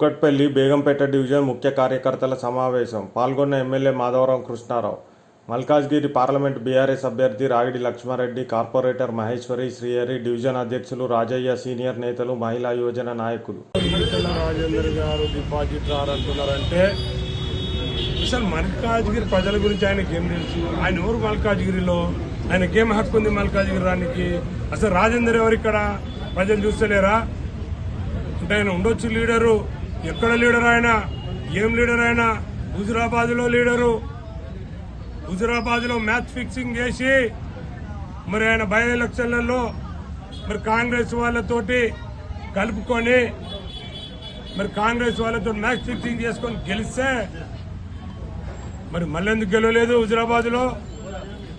Kukatpally Begumpet division ముఖ్య కార్యకర్తల సమావేశం పాల్గొన్న MLA Madhavaram Krishnarao, Malkajgiri parliament BRS అభ్యర్థి రాగిడి లక్ష్మారెడ్డి, కార్పొరేటర్ మహేశ్వరి, శ్రీహరి, డివిజన్ అధ్యక్షులు రాజయ్య, సీనియర్ నేతలు, మహిళా యువజన నాయకులు. రాజేందర్ గారు డిపాజిట్ రారంటున్నారంటే అసలు మల్కాజ్గిరి ప్రజల గురించి ఆయనకి ఏం తెలుసు? ఆయన ఎవరు మల్కాజ్గిరిలో? ఆయనకేం హక్కు ఉంది మల్కాజ్గిరి రానికి? అసలు రాజేందర్ ఎవరు ఇక్కడ? ప్రజలు చూస్తలేరా? అంటే ఆయన ఉండొచ్చు లీడరు, ఎక్కడ లీడర్ ఆయన? ఏం లీడర్ ఆయన? హుజురాబాద్ లో లీడరు. హుజురాబాద్ లో మ్యాచ్ ఫిక్సింగ్ చేసి మరి ఆయన బై ఎలక్షన్లలో మరి కాంగ్రెస్ వాళ్ళతోటి కలుపుకొని మరి కాంగ్రెస్ వాళ్ళతో మ్యాచ్ ఫిక్సింగ్ చేసుకొని గెలిస్తే మరి మళ్ళీ ఎందుకు గెలవలేదు? హుజురాబాద్ లో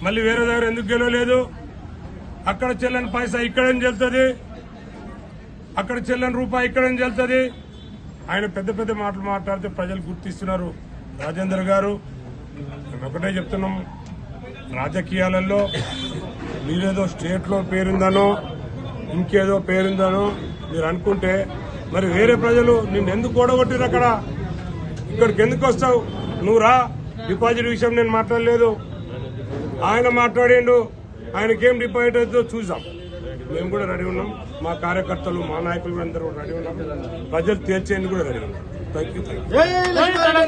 మళ్ళీ వేరే దగ్గర ఎందుకు గెలవలేదు? అక్కడ చెల్లని పైసా ఇక్కడేం చెల్తుంది, అక్కడ చెల్లని రూపాయి ఇక్కడేం చెల్తుంది. ఆయన పెద్ద పెద్ద మాటలు మాట్లాడితే ప్రజలు గుర్తిస్తున్నారు. రాజేందర్ గారు, మేము ఒకటే చెప్తున్నాం, రాజకీయాలలో మీరేదో స్టేట్ లో పేరుందనో ఇంకేదో పేరుందనో మీరు అనుకుంటే మరి వేరే ప్రజలు నిన్ను ఎందుకు ఓడగొట్టిరు? అక్కడ ఇక్కడికి ఎందుకు వస్తావు? నువ్వు రా. డిపాజిట్ విషయం నేను మాట్లాడలేదు, ఆయన మాట్లాడిండు. ఆయనకేం డిపాజిట్ అవుతుందో చూసాం. మేము కూడా రెడీ ఉన్నాం, మా కార్యకర్తలు, మా నాయకులు అందరూ రెడీ ఉన్నాం. ప్రజలు తీర్చేందుకు కూడా రెడీ ఉన్నాం. Thank you.